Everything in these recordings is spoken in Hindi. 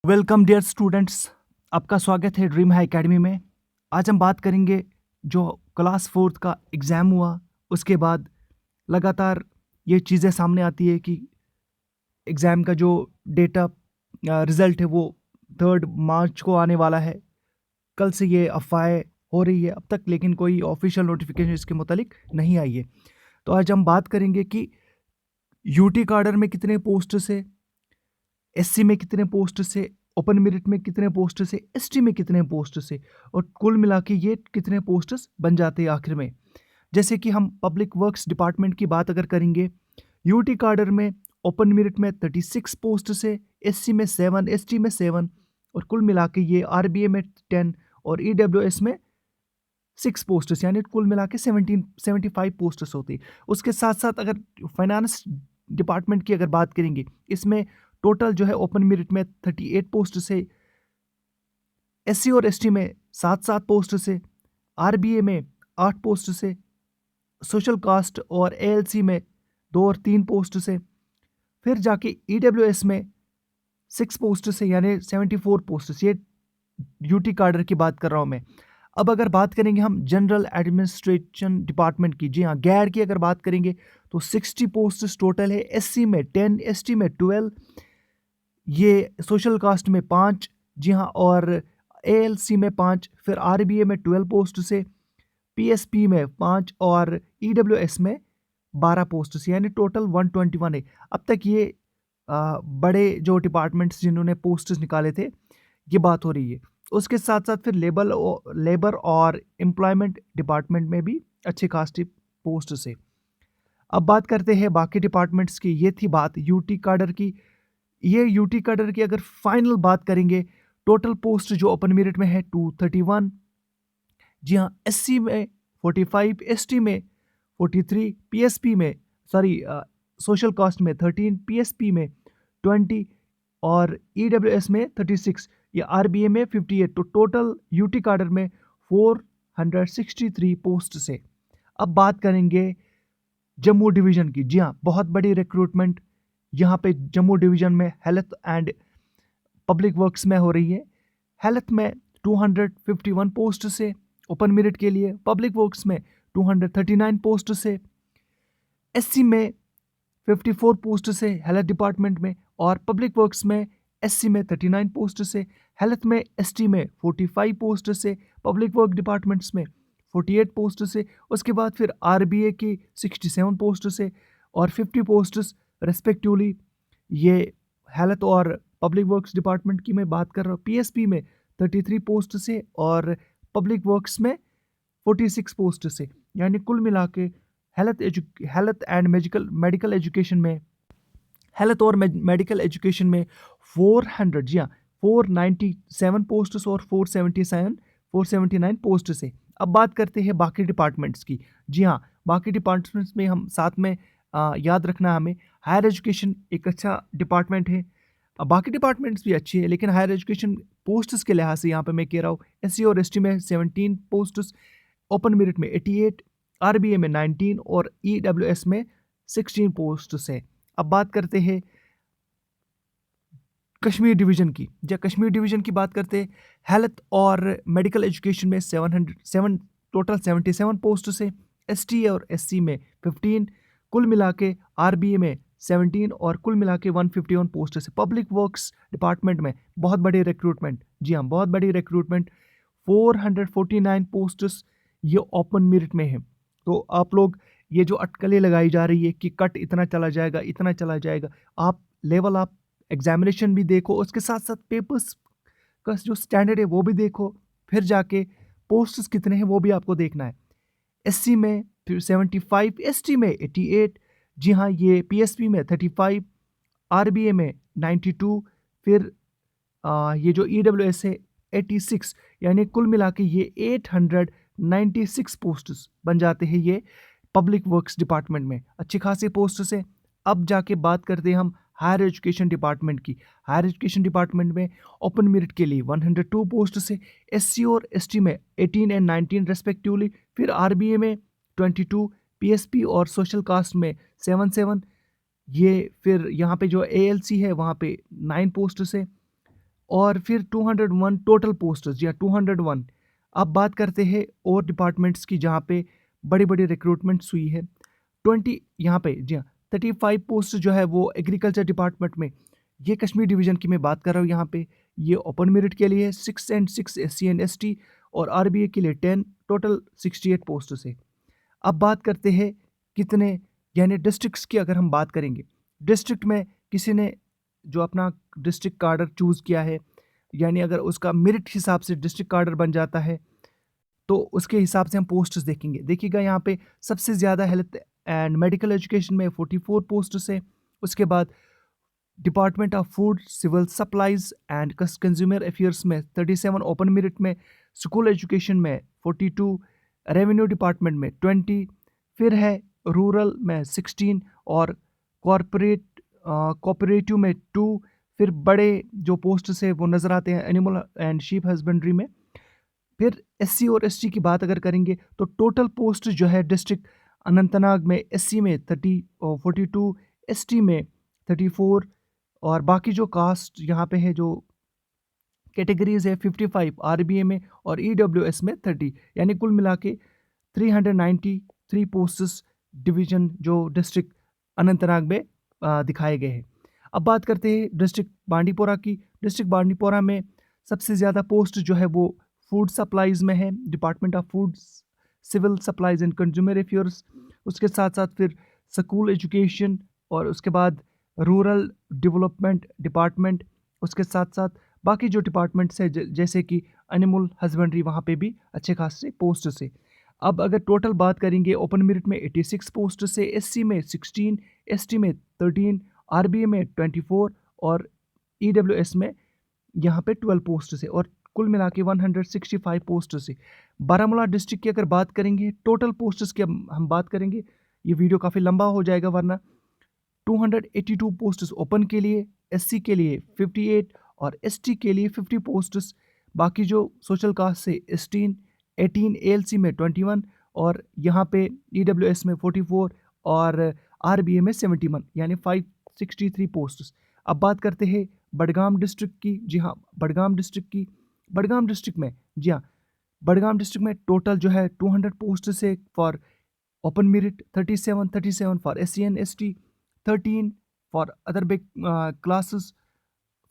Welcome dear students. आपका स्वागत है ड्रीम हाई एकेडमी में। आज हम बात करेंगे जो क्लास फोर्थ का एग्ज़ाम हुआ उसके बाद लगातार ये चीज़ें सामने आती है कि एग्ज़ाम का जो डेटा रिज़ल्ट है वो 3 मार्च को आने वाला है। कल से ये अफवाहें हो रही है अब तक, लेकिन कोई ऑफिशियल नोटिफिकेशन इसके मुतालिक नहीं आई है। तो आज हम बात करेंगे कि यूटी काडर में कितने पोस्ट से, एससी में कितने पोस्ट से, ओपन मेरिट में कितने पोस्ट से, एसटी में कितने पोस्ट से, और कुल मिला के ये कितने पोस्ट्स बन जाते हैं आखिर में। जैसे कि हम पब्लिक वर्क्स डिपार्टमेंट की बात अगर करेंगे, यूटी काडर में ओपन मेरिट में 36 पोस्ट से, एससी में 7, एसटी में 7, और कुल मिला के ये आरबीए में 10 और ईडब्ल्यूएस में 6 पोस्ट्स, यानी कुल मिला के 75 पोस्ट्स होती है। उसके साथ साथ अगर फाइनेंस डिपार्टमेंट की अगर बात करेंगे, इसमें टोटल जो है ओपन मेरिट में 38 पोस्ट से, एससी और एसटी में 7 पोस्ट से, आरबीए में 8 पोस्ट से, सोशल कास्ट और एएलसी में 2 और 3 पोस्ट से, फिर जाके ईडब्ल्यूएस में 6 पोस्ट से, यानी 74 पोस्ट से। ये यूटी काडर की बात कर रहा हूँ मैं। अब अगर बात करेंगे हम जनरल एडमिनिस्ट्रेशन डिपार्टमेंट की, जी हाँ, गैर की अगर बात करेंगे तो 60 पोस्ट टोटल है। एससी में 10, एसटी में 12, ये सोशल कास्ट में 5, जी हाँ, और एएलसी में 5, फिर आरबीए में 12 पोस्ट से, पीएसपी में 5 और ईडब्ल्यूएस में 12 पोस्ट से, यानी टोटल 121 है। अब तक ये बड़े जो डिपार्टमेंट्स जिन्होंने पोस्ट्स निकाले थे, ये बात हो रही है। उसके साथ साथ फिर लेबर और एम्प्लॉयमेंट डिपार्टमेंट में भी अच्छे खासी पोस्ट से। अब बात करते हैं बाकी डिपार्टमेंट्स की। ये थी बात यूटी काडर की। ये यूटी काडर की अगर फाइनल बात करेंगे, टोटल पोस्ट जो ओपन मेरिट में है 231, जी हाँ, एससी में 45, एसटी में 43, पीएसपी में सोशल कास्ट में 13, पीएसपी में 20 और ईडब्ल्यूएस में 36, या आरबीए में 58। तो टोटल यूटी काडर में 463 पोस्ट से। अब बात करेंगे जम्मू डिवीज़न की। जी हाँ, बहुत बड़ी रिक्रूटमेंट यहाँ पे जम्मू डिवीज़न में हेल्थ एंड पब्लिक वर्क्स में हो रही है। हेल्थ में 251 पोस्ट से ओपन मेरिट के लिए, पब्लिक वर्क्स में 239 पोस्ट से, एससी में 54 पोस्ट से हेल्थ डिपार्टमेंट में, और पब्लिक वर्क्स में एससी में 39 पोस्ट से, हेल्थ में एसटी में 45 पोस्ट से, पब्लिक वर्क डिपार्टमेंट्स में 48 पोस्ट से, उसके बाद फिर आरबीए की 67 पोस्ट से और 50 पोस्ट्स रेस्पेक्टिवली। ये हेल्थ और पब्लिक वर्क्स डिपार्टमेंट की मैं बात कर रहा हूँ। पीएसपी में 33 पोस्ट से और पब्लिक वर्क्स में 46 पोस्ट से, यानी कुल मिला के हेल्थ एंड मेडिकल एजुकेशन में, हेल्थ और मेडिकल एजुकेशन में 400, जी हाँ, 497 पोस्ट्स और 479 पोस्ट से। अब बात करते हैं बाकी डिपार्टमेंट्स की। जी हाँ, बाकी डिपार्टमेंट्स में हम साथ में याद रखना हमें, हायर एजुकेशन एक अच्छा डिपार्टमेंट है। बाकी डिपार्टमेंट्स भी अच्छी है, लेकिन हायर एजुकेशन पोस्ट्स के लिहाज से यहाँ पे मैं कह रहा हूँ, एससी और एसटी में 17 पोस्ट्स, ओपन मेरिट में 88, आरबीए में 19 और ईडब्ल्यूएस में 16 पोस्ट्स है। अब बात करते हैं कश्मीर डिवीज़न की। जब कश्मीर डिवीज़न की बात करते हैं, हेल्थ और मेडिकल एजुकेशन में 707 टोटल 77 पोस्ट से, एसटी और एससी में 15, कुल मिला के आरबीए में 17 और कुल मिला के 151 पोस्ट से। पब्लिक वर्क्स डिपार्टमेंट में बहुत बड़ी रिक्रूटमेंट, जी हाँ, बहुत बड़ी रिक्रूटमेंट, 449 पोस्ट्स ये ओपन मेरिट में है। तो आप लोग ये जो अटकलें लगाई जा रही है कि कट इतना चला जाएगा, इतना चला जाएगा, आप लेवल आप एग्जामिनेशन भी देखो, उसके साथ साथ पेपर्स का जो स्टैंडर्ड है वो भी देखो, फिर जाके पोस्ट्स कितने हैं वो भी आपको देखना है। एससी में फिर 75, एसटी में 88, जी हाँ, ये पीएसपी में 35, आरबीए में 92, फिर ये जो ईडब्ल्यूएस है 86, यानी कुल मिला के ये 896 पोस्ट्स बन जाते हैं ये पब्लिक वर्क्स डिपार्टमेंट में। अच्छी खासी पोस्ट से। अब जाके बात करते हैं हम हायर एजुकेशन डिपार्टमेंट की। हायर एजुकेशन डिपार्टमेंट में ओपन मेरिट के लिए 102 पोस्ट से, एससी और एसटी में 18 एंड 19 रेस्पेक्टिवली, फिर आरबीए में 22, पीएसपी और सोशल कास्ट में 7, ये फिर यहाँ पे जो एएलसी है वहाँ पे 9 पोस्ट से, और फिर 201 टोटल पोस्ट्स या 201। अब बात करते हैं और डिपार्टमेंट्स की जहाँ पे बड़ी बड़ी रिक्रूटमेंट्स हुई है। 20 यहाँ पे जी हाँ 35 पोस्ट जो है वो एग्रीकल्चर डिपार्टमेंट में, ये कश्मीर डिवीज़न की मैं बात कर रहा हूँ यहाँ पे। ये ओपन मेरिट के लिए 6 एंड 6 SC एंड ST और RBA के लिए 10, टोटल 68 पोस्ट से। अब बात करते हैं कितने, यानी डिस्ट्रिक्ट्स की अगर हम बात करेंगे, डिस्ट्रिक्ट में किसी ने जो अपना डिस्ट्रिक्ट कार्डर चूज़ किया है, यानी अगर उसका मेरिट हिसाब से डिस्ट्रिक्ट कार्डर बन जाता है तो उसके हिसाब से हम पोस्ट्स देखेंगे। देखिएगा यहाँ पे सबसे ज़्यादा हेल्थ एंड मेडिकल एजुकेशन में 44 पोस्ट्स है। उसके बाद department of food civil supplies and consumer affairs में 37 ओपन मेरिट में, स्कूल एजुकेशन में 42, रेवेन्यू डिपार्टमेंट में 20, फिर है रूरल में 16 और कोऑपरेटिव में 2। फिर बड़े जो पोस्ट्स है वो नज़र आते हैं एनिमल एंड शीप हस्बेंड्री में। फिर SC और ST की बात अगर करेंगे तो टोटल पोस्ट जो है डिस्ट्रिक्ट अनंतनाग में SC में 30 और 42, ST में 34 और बाकी जो कास्ट यहाँ पे है जो कैटेगरीज है 55 RBA में और EWS में 30, यानी कुल मिला के 393 पोस्ट्स डिवीजन जो डिस्ट्रिक्ट अनंतनाग में दिखाए गए हैं। अब बात करते हैं डिस्ट्रिक्ट बांडीपोरा की। डिस्ट्रिक्ट बांडीपोरा में सबसे ज़्यादा पोस्ट जो है वो फूड सप्लाईज में है, department of food civil supplies and consumer affairs. उसके साथ साथ फिर स्कूल एजुकेशन और उसके बाद रूरल डेवलपमेंट डिपार्टमेंट। उसके साथ साथ बाकी जो डिपार्टमेंट्स है जैसे कि एनिमल हस्बेंड्री, वहाँ पे भी अच्छे खासे पोस्ट से। अब अगर टोटल बात करेंगे ओपन मेरिट में 86 पोस्ट से, SC में 16, ST में 13, RBA में 24 और EWS में यहाँ पे 12 पोस्ट से और कुल मिला के 165 पोस्ट से। बारामूला डिस्ट्रिक्ट की अगर बात करेंगे टोटल पोस्ट्स की हम बात करेंगे, ये वीडियो काफ़ी लंबा हो जाएगा वरना। 282 पोस्ट्स ओपन के लिए, SC के लिए 58 और ST के लिए 50 पोस्ट्स। बाकी जो सोशल कास्ट से 18 ALC में 21 और यहाँ पे EWS में 44 और RBA में 71, यानी 563 पोस्ट्स। अब बात करते हैं बडगाम डिस्ट्रिक्ट की। जी हाँ, बडगाम डिस्ट्रिक्ट की। बडगाम डिस्ट्रिक्ट में जी हाँ, बडगाम डिस्ट्रिक्ट में टोटल जो है 200 पोस्ट से for open merit, 37 for SC and ST, 13 for other big classes,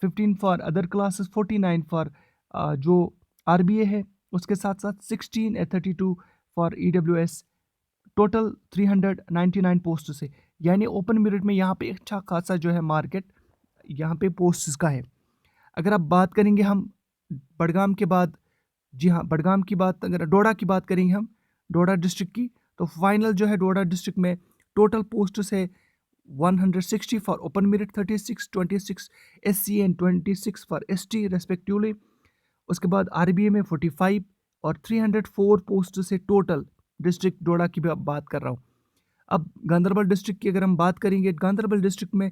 15 for other classes, 49 for जो RBA है। उसके साथ साथ 16 और 32 फॉर EWS। टोटल 399 पोस्ट से, यानी ओपन मेरिट में यहाँ पे अच्छा खासा जो है मार्केट यहाँ पे पोस्ट्स का है। अगर आप बात करेंगे हम बडगाम के बाद, जी हाँ बडगाम की बात, अगर डोडा की बात करेंगे हम डोडा डिस्ट्रिक्ट की, तो फाइनल जो है डोडा डिस्ट्रिक्ट में टोटल पोस्ट्स है 160 for open merit, 36, 26 SC and 26 for ST respectively. उसके बाद RBA में 45 और 304 पोस्ट से टोटल डिस्ट्रिक्ट डोडा की भी अब बात कर रहा हूँ। अब गांधरबल डिस्ट्रिक्ट की अगर हम बात करेंगे, गांधरबल डिस्ट्रिक्ट में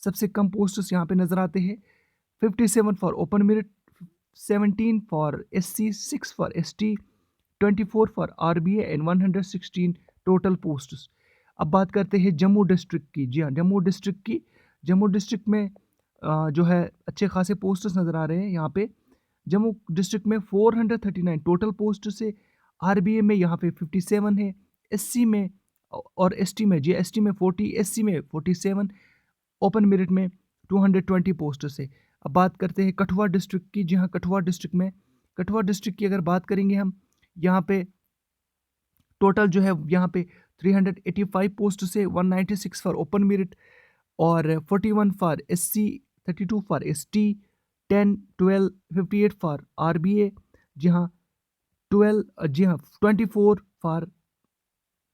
सबसे कम पोस्ट्स यहाँ पे नज़र आते हैं 57 for open merit, 17 for SC, 6 for ST, 24 for RBA and 116 total posts. अब बात करते हैं जम्मू डिस्ट्रिक्ट की। जी हाँ, जम्मू डिस्ट्रिक्ट की। जम्मू डिस्ट्रिक्ट में जो है अच्छे खासे पोस्ट्स नज़र आ रहे हैं यहाँ पे। जम्मू डिस्ट्रिक्ट में 439 टोटल पोस्ट से, RBA में यहाँ पे 57 है, SC में और ST में, जी ST में 40, SC में 47, ओपन मेरिट में 220 पोस्ट से। अब बात करते हैं कठुआ डिस्ट्रिक्ट की। जी हाँ, कठुआ डिस्ट्रिक्ट में, कठुआ डिस्ट्रिक्ट की अगर बात करेंगे हम, यहाँ पे टोटल जो है यहाँ पे 385 पोस्ट से, 196 फॉर ओपन मेरिट और 41 for SC, 32 for ST, 10, 12, 58 for RBA, जी हाँ 24 फॉर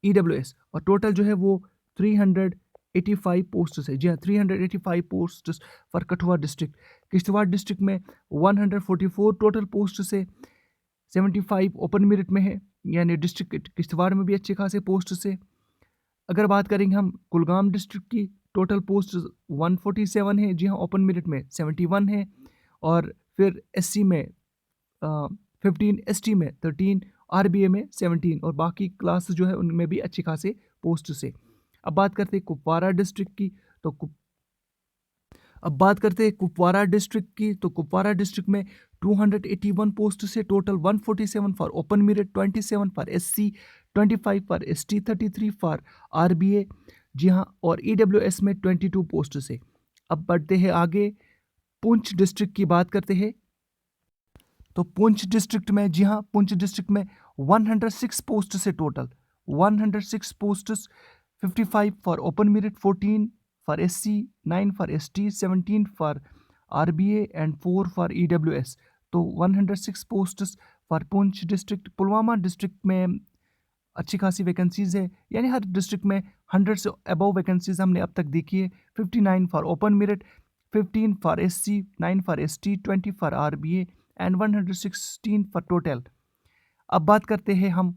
EWS और टोटल जो है वो 385 पोस्ट्स है। जी हाँ, 385 posts for Kathua district. Kishtwar district में 144 टोटल पोस्ट से, 75 ओपन मेरिट में है, यानी डिस्ट्रिक्ट किश्तवाड़ में भी अच्छे खासे पोस्ट से। अगर बात करेंगे हम कुलगाम डिस्ट्रिक्ट की, टोटल पोस्ट 147 है। जी हाँ, ओपन मेरिट में 71 है और फिर SC में 15, ST में 13, RBA में 17 और बाकी क्लास जो है उनमें भी अच्छे खासे पोस्ट से। अब बात करते हैं कुपवारा डिस्ट्रिक्ट की, तो अब बात करते हैं कुपवारा डिस्ट्रिक्ट की। तो कुपवारा डिस्ट्रिक्ट में 281 पोस्ट से total 147 for open merit, 27 for SC, 25 for ST, 33 for RBA, जी हाँ, और ईडब्ल्यूएस में 22 पोस्ट से। अब बढ़ते हैं आगे, पुंछ डिस्ट्रिक्ट की बात करते हैं। तो पुंछ डिस्ट्रिक्ट में, जी हाँ, पुंछ डिस्ट्रिक्ट में 106 पोस्ट से total 106 posts, 55 for open merit, 14 for SC, 9 for ST, 17 for RBA and 4 for EWS. तो 106 posts for Poonch district. Pulwama district में अच्छी खासी वैकेंसीज है, यानी हर डिस्ट्रिक्ट में 100 से अबव वैकेंसीज हमने अब तक देखी है। 59 for open merit, 15 for SC, 9 for ST, 20 for RBA and 116 for total. अब बात करते हैं हम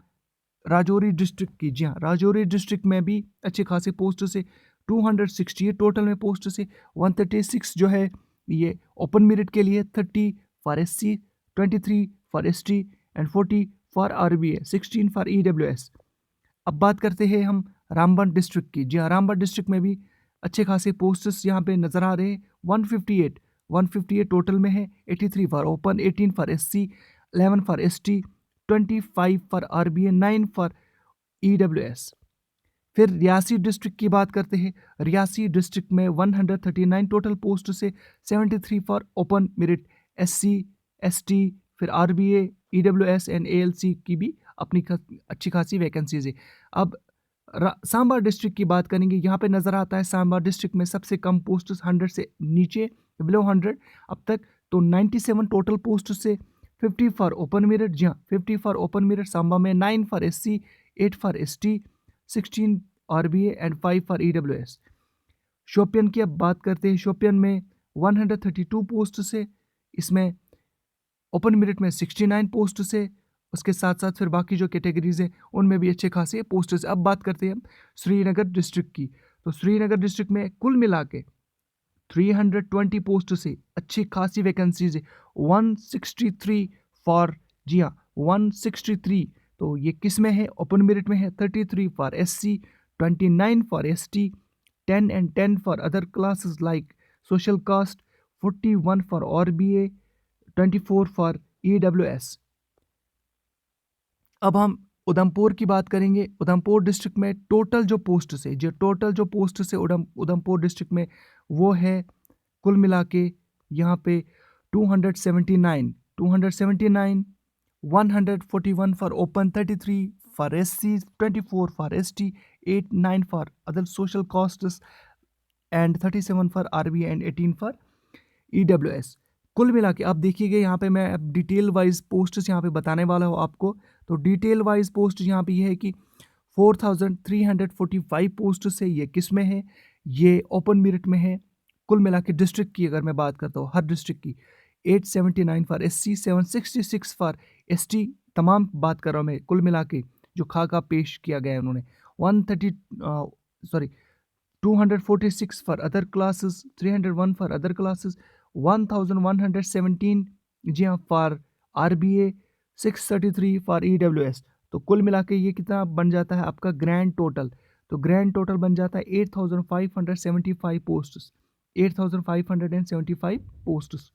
राजौरी डिस्ट्रिक्ट की। जी हाँ, राजौरी डिस्ट्रिक्ट में भी अच्छे खासे पोस्ट से 268 टोटल में पोस्ट से 136 जो है ये ओपन मेरिट के लिए, 30 for SC, 23 for ST and 40 for RBA, 16 for EWS. अब बात करते हैं हम रामबन डिस्ट्रिक्ट की। जी हाँ, रामबन डिस्ट्रिक्ट में भी अच्छे खासे पोस्ट्स यहाँ पे नज़र आ रहे हैं। 158 टोटल में है, 83 for open, 18 for SC, 11 for ST, 25 for RBA, 9 for EWS. फिर रियासी डिस्ट्रिक्ट की बात करते हैं। रियासी डिस्ट्रिक्ट में 139 टोटल पोस्ट से 73 for open merit, SC, ST, फिर आरबीए, ईडब्ल्यूएस एंड एएलसी की भी अपनी अच्छी खासी वैकेंसीज है। अब सांबा डिस्ट्रिक्ट की बात करेंगे। यहाँ पे नज़र आता है सांबा डिस्ट्रिक्ट में सबसे कम पोस्ट 100 से नीचे, बिलो 100 अब तक। तो 97 टोटल पोस्ट से 50 फॉर ओपन मेरिट, जी हाँ, 50 फॉर ओपन मेरिट सांबा में, 9 for SC, 8 for ST, 16 RBA and 5 for EWS. Shopian की अब बात करते हैं। शोपियन में 132 पोस्ट से, इसमें ओपन मेरिट में 69 पोस्ट से, उसके साथ साथ फिर बाकी जो कैटेगरीज हैं उनमें भी अच्छे खासे पोस्ट्स। अब बात करते हैं हम श्रीनगर डिस्ट्रिक्ट की। तो श्रीनगर डिस्ट्रिक्ट में कुल मिला के 320 पोस्ट से अच्छी खासी वैकेंसीज है। 163 फॉर, जी हाँ, 163। तो ये किस में है? ओपन मेरिट में है। 33 for SC, 29 for ST, 10 and 10 for other classes like social caste, 41 for RBA, 24 for EWS. अब हम उधमपुर की बात करेंगे। उधमपुर डिस्ट्रिक्ट में टोटल जो पोस्ट से, उधमपुर डिस्ट्रिक्ट में वो है कुल मिला के यहाँ पे 279, 141 for open, 33 for SC, 24 for ST, 8, 9 for other social castes and 37 for RBA and 18 for EWS. कुल मिला के अब देखिएगा, यहाँ पे मैं अब डिटेल वाइज पोस्ट्स यहाँ पे बताने वाला हूँ आपको। तो डिटेल वाइज पोस्ट यहाँ पे ये है कि 4345 पोस्ट से ये किस में है? ये ओपन मेरिट में है। कुल मिला के डिस्ट्रिक्ट की अगर मैं बात करता हूँ, हर डिस्ट्रिक्ट की 879 फॉर एससी, 766 फॉर एसटी, तमाम बात कर रहा हूँ मैं कुल मिला के जो खाका पेश किया गया है उन्होंने। 246 for other classes, 301 for other classes, 1117, जी हाँ, फॉर आरबीए, 633 फॉर ईडब्ल्यूएस। तो कुल मिला के ये कितना बन जाता है आपका ग्रैंड टोटल? तो ग्रैंड टोटल बन जाता है 8575 पोस्ट्स, 8575 पोस्ट्स।